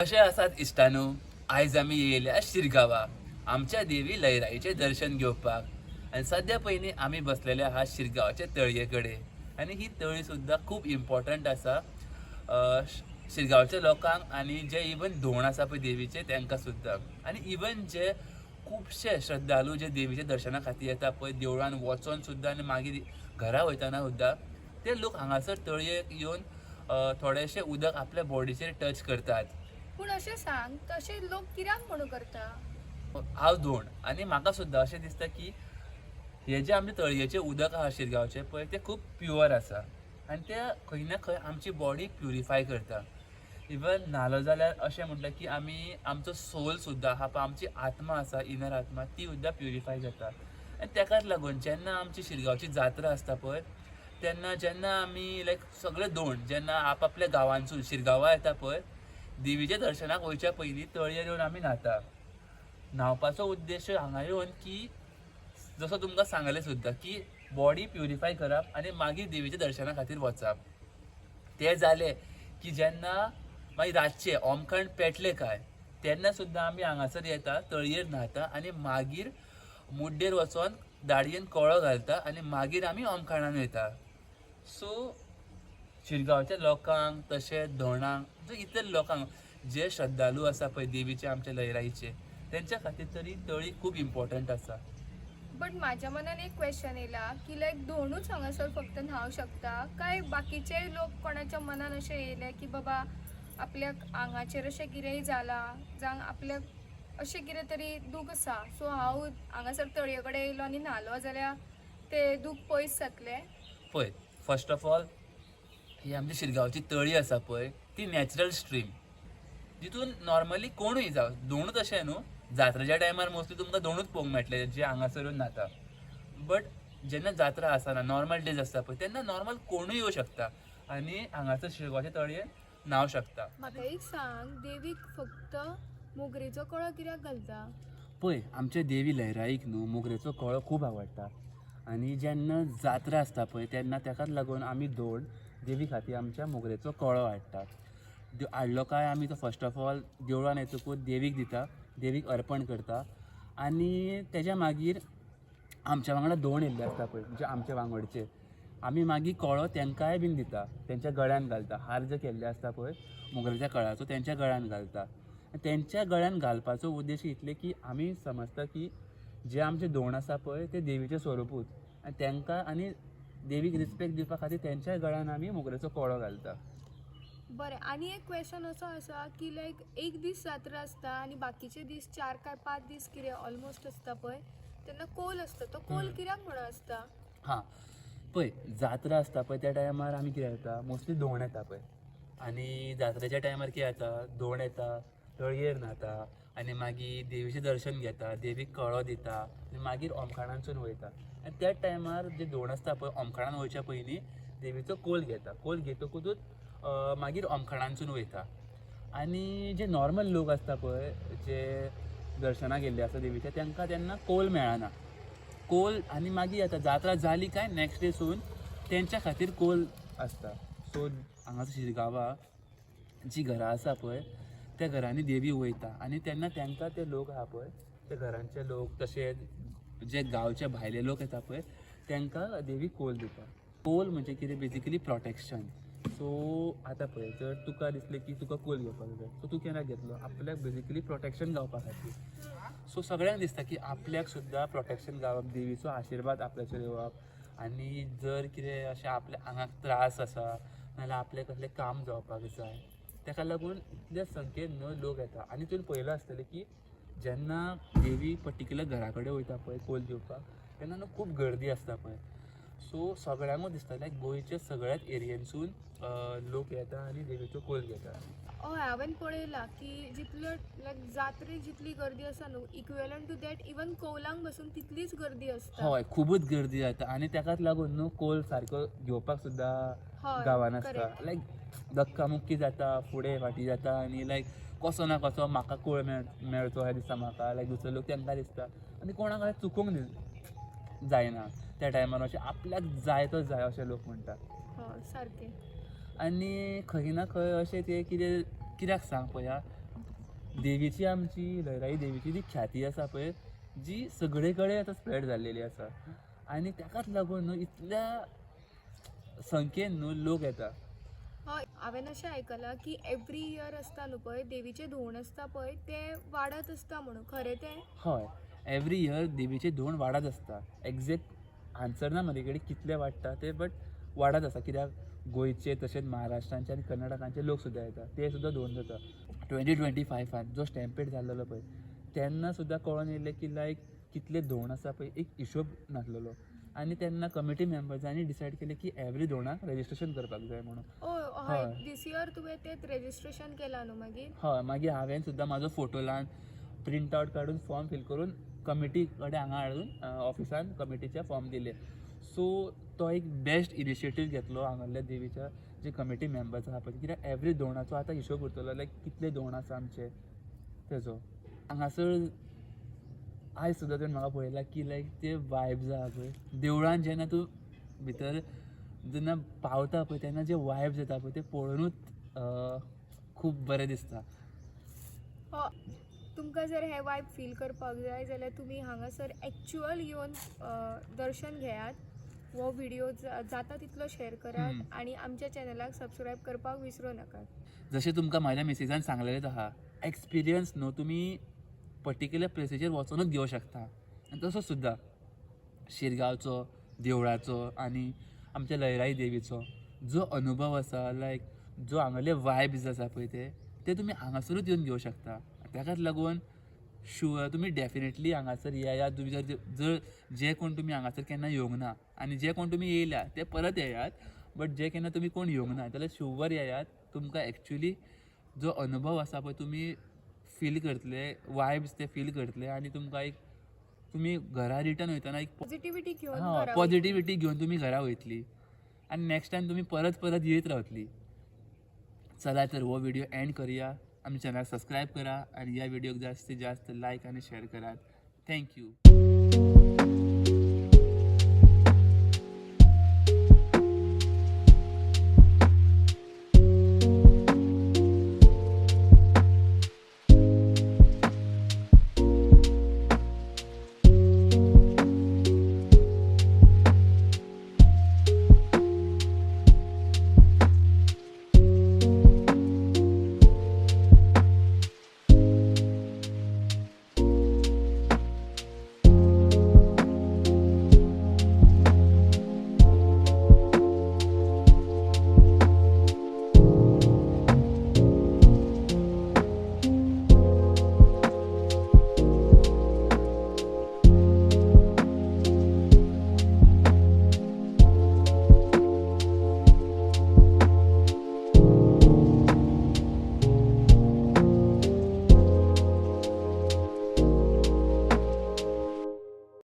कशें आसात इश्टानू, आयज आमी येयल्या शिरगांवा आमच्या देवी लयराईचें दर्शन घेवपाक. आनी सद्या पयलीं आमी बसलेले आहा शिरगांवाचे तळये कडेन आनी ही तळी सुद्दां खूब इम्पॉर्टंट आसा शिरगांवच्या लोकांक आनी जे इवन धोंड आसा पळय देवीचे तांकां सुद्दां. आनी इवन जे खुबशे श्रद्धालू जे देवीच्या दर्शना खातीर येता पळय देवळान वचोन सुद्दां आनी मागीर घरा वयताना सुद्दां ते लोक हांगासर तळयेक येवन थोडेशे उदक आपल्या बॉडीचेर टच करतात. पूण अशें सांग तशें लोक कित्याक म्हणू करता? हांव धोंड आनी म्हाका सुद्दां अशें दिसता की हे जे आमचे तळयेचें उदक आहा शिरगांवचें पळय तें खूब प्युअर आसा आनी तें खंय ना खंय आमची बॉडी प्युरिफाय करता. इवन नालो जाल्यार अशें म्हटलें की आमी आमचो सोल सुद्दां आहा पळय आमची आत्मा आसा इनर आत्मा ती सुद्दां प्युरिफाय जाता. आनी तेकाच लागून जेन्ना आमची शिरगांवची जात्रा आसता पळय तेन्ना जेन्ना आमी सगळे धोंड जेन्ना आपआपल्या गांवांसून शिरगांवा येता पळय देवीच्या दर्शनाक वयच्या पयलीं तळयेर येवन आमी न्हाता. न्हावपाचो उद्देश हांगा येवन की जसो तुमकां सांगलें सुद्दां की बॉडी प्युरिफाय करप आनी मागीर देवीच्या दर्शना खातीर वचप. तें जालें की जेन्ना मागीर रातचे होमखंड पेटले काय तेन्ना सुद्दां आमी हांगासर येता तळयेर न्हाता आनी मागीर मुड्डेर वचोन दाडयेन कळो घालता आनी मागीर आमी होमखणान वयता. सो शिरगांवच्या लोकांक तशेंच धोंडांक इतर लोकांक जे श्रद्धालू आसा पळय देवीचे आमच्या लयराईचे तेंच्या खातीर तरी तळी खूब इम्पॉर्टंट आसा. बट म्हाज्या मनान एक क्वेश्चन येयला की धोंडूच हांगासर फक्त न्हांव शकता काय बाकीचे लोक कोणाच्या मनान अशें येयलें की बाबा आपल्याक आंगाचेर अशें कितेंय जालां जावं आपल्याक अशें कितें तरी दूख आसा सो हांव हांगासर तळये कडेन येयलो आनी न्हालो जाल्यार तें दूख पयस जातलें? पळय फर्स्ट ऑफ ऑल ही आमची शिरगांवची तळी आसा पळय ती नॅचरल स्ट्रीम जितून नॉर्मली कोणूय जावं धोंडूच अशें न्हू जात्रेच्या टायमार मोस्टली तुमकां धोंडूच पळोवंक मेळटले जे हांगासर येवन न्हाता. बट जेन्ना जात्रा आसना नॉर्मल डेज आसता पळय तेन्ना नॉर्मल कोणूय येवं शकता आनी हांगासर शिरगांवच्या तळयेन न्हांव शकता. म्हाका एक सांग देवीक फक्त मोगरेचो कळो कित्याक घालता? पळय आमच्या देवी लयराईक न्हू मोगरेचो कळो खूब आवडटा आनी जेन्ना जात्रा आसता पळय तेन्ना ताकाच लागून आमी धोंड देवी खातीर आमच्या मोगरेचो कळो हाडटा. हाडलो काय आमी तो फर्स्ट ऑफ ऑल देवळान येतकूच देवीक दिता देवीक अर्पण करता आनी तेज्या मागीर आमच्या वांगडा धोंड येयल्ले आसता पळय म्हणजे आमचे वांगडचे आमी मागीर कळो तेंकांय बीन दिता तेंच्या गळ्यान घालता. हार जे केल्ले आसता पळय मोगरेच्या कळाचो तेंच्या गळ्यान घालता. तेंच्या गळ्यान घालपाचो उद्देश इतले की आमी समजता की जे आमचे धोंड आसा पळय ते देवीचें स्वरूपूच आनी तेंकां आनी देवीक रिस्पेक्ट दिवपा खातीर तेंच्याय गळ्यान आमी मोगरेचो कळो घालता. बरें आनी एक क्वेश्चन असो आसा की एक दीस जात्रा आसता आनी बाकीचे दीस 4 काय 5 दीस कितें ऑलमोस्ट आसता पळय तेन्ना कोल आसता तो कोल कित्याक म्हणून आसता? हां पळय जात्रा आसता पळय त्या टायमार आमी कितें येता मोस्टली धोंड येता पळय आनी जात्रेच्या टायमार कितें जाता धोंड येता तळयेर न्हाता आनी मागीर देवीचें दर्शन घेता देवीक कळो दिता आनी मागीर होमखणांतसून वयता. आनी त्याच टायमार जे धोंड आसता पळय होमखणान वयच्या पयलीं देवीचो कोल घेता कोल घेतकूच मागीर होमखणांतसून वयता. आनी जे नॉर्मल लोक आसता पळय जे दर्शनाक गेल्ले आसता देवीचे तांकां तेन्ना कोल मेळना कोल आनी मागीर आतां जात्रा जाली काय नेक्स्ट डेसून तेंच्या खातीर कोल आसता. सो हांगासर शिरगांवा जीं घरां आसा पळय त्या घरांनी देवी वयता आनी तेन्ना तांकां ते लोक आहा पळय ते घरांचे लोक तशेंच जे गांवचे भायले लोक येता पळय तांकां देवी कोल दिता. कोल म्हणजे कितें बेजिकली प्रोटेक्शन. सो आतां पळय जर तुका दिसलें की तुका कोल घेवपाक जाय सो तूं केन्ना घेतलो आपल्याक बेजिकली प्रोटेक्शन गावपा खातीर. सो सगळ्यांक दिसता की आपल्याक सुद्दां प्रोटेक्शन गावप देवीचो आशिर्वाद आपल्याचेर येवप आनी जर कितें अशें आपल्या आंगाक त्रास आसा नाजाल्यार आपलें कसलें काम जावपाक जाय ताका लागून इतले संख्येन लोक येता. आनी तुवें पळयलां आसतलें की जेन्ना देवी पर्टिक्युलर घरा कडेन वयता पळय कोल दिवपाक तेन्ना खूब गर्दी आसता पळय. सो सगळ्यांकूच दिसता गोंयच्या सगळ्याच एरियेनसून लोक येता आनी देवीचो कोल घेता. हय हांवें पळयलां की जितलो जात्रेक जितली गर्दी आसा न्हू इक्वेलंट टू दॅट इवन कौलांक बसून तितलीच गर्दी आसता. हय खूबच गर्दी जाता आनी ताकाच लागून न्हू कोल सारको घेवपाक सुद्दां गांवान आसता. धक्का मुक्की जाता फुडें फाटीं जाता आनी कसो ना कसो म्हाका कोळ मेळचो ह्या दिसा म्हाका दुसरे लोक तांकां दिसता आनी कोणाक चुकूंक जायना त्या टायमार अशें आपल्याक जाय तो जाय अशें लोक म्हणटा. हय सारकें. आनी खंय ना खंय अशें तें कित्याक सांग पळया देवीची आमची लयराई देवीची जी ख्याती आसा पळय जी सगळे कडेन आतां स्प्रेड जाल्लेली आसा आनी ताकाच लागून न्हू इतल्या संख्येन न्हू लोक येता. हय हांवें अशें आयकलां की एवरी इयर आसता न्हू पळय देवीचे धोंड आसता पळय ते वाडत आसता म्हणून खरें तें? हय एवरी इयर देवीचे धोंड वाडत आसता. एग्जॅक्ट आन्सर ना म्हजे कडेन कितले वाडटा ते बट वाडत आसा कित्याक गोंयचे तशेंच महाराष्ट्रांचे आनी कर्नाटकांचे लोक सुद्दां येता ते सुद्दां धोंड जाता. 2025 जो स्टॅम्पेड जाल्लो पळय तेन्ना सुद्दां कळोन येयलें की लायक कितले धोंड आसा पळय एक हिशोब नासलेलो आनी तेन्ना कमिटी मेंबर्सांनी डिसायड केलें की एवरी धोंडाक रजिस्ट्रेशन करपाक जाय म्हणून. हय दीस इयर तुवें तें रेजिस्ट्रेशन केलां न्हू मागीर? हय मागीर हांवें सुद्दां म्हाजो फोटो लावन प्रिंट आवट काडून फॉर्म फिल करून कमिटी कडेन हांगा हाडून ऑफिसान कमिटीच्या फॉर्म दिले. सो तो एक बेस्ट इनिशिएटीव घेतलो हांगासरल्या देवीच्या जे कमिटी मेंबर्स आसा पळय कित्याक एवरी धोंडाचो आतां हिशोब उरतलो लायक कितले धोंड आसा आमचे तेजो. हांगासर आयज सुद्दां तुवें म्हाका पळयलां की लायक ते वायब्स आसा पळय देवळान जेन्ना तूं भितर जेन्ना पावता पळय तेन्ना जे वायब्स येता पळय ते पळोवनूच खूब बरें दिसता. तुमकां जर हे वायब फील करपाक जाय जाल्यार तुमी हांगासर एक्चुअल येवन दर्शन घेयात. हो व्हिडिओ जाता तितलो शेअर करात आनी आमच्या चॅनलाक सबस्क्रायब करपाक विसरूं नाकात. जशें तुमकां म्हाज्या मिसेजान सांगलेलेंच आहा एक्सपिरियन्स न्हू तुमी पर्टिक्युलर प्लेसीचेर वचूनच घेवं शकता. आनी तसो सुद्दां शिरगांवचो देवळाचो आनी आमच्या लयराई देवीचो जो अनुभव आसा लायक जो हांगाले वायब्स आसा पळय ते तुमी हांगासरूच येवन घेवं शकता. ताकाच लागून तुमी डेफिनेटली हांगासर येयात. तुमी जर जे कोण तुमी हांगासर केन्ना येवंक ना आनी जे कोण तुमी येयल्या ते परत येयात बट जे केन्ना तुमी कोण येवंक ना जाल्यार शुवर येयात. तुमकां एक्चुली जो अनुभव आसा पळय तुमी फील करतले वायब्स ते फील करतले आनी तुमकां एक तुमी घरा रिटर्न वयतना एक पॉझिटिव्हिटी घेवन पॉझिटिव्हिटी घेवन तुमी घरा वयतली आनी नेक्स्ट टायम तुमी परत परत येत रावतली. चला तर हो व्हिडिओ एंड करूया. आमच्या चॅनल सबस्क्राईब करा आणि या व्हिडिओक जास्तीत जास्त लाईक आणि शेअर करा. थँक्यू.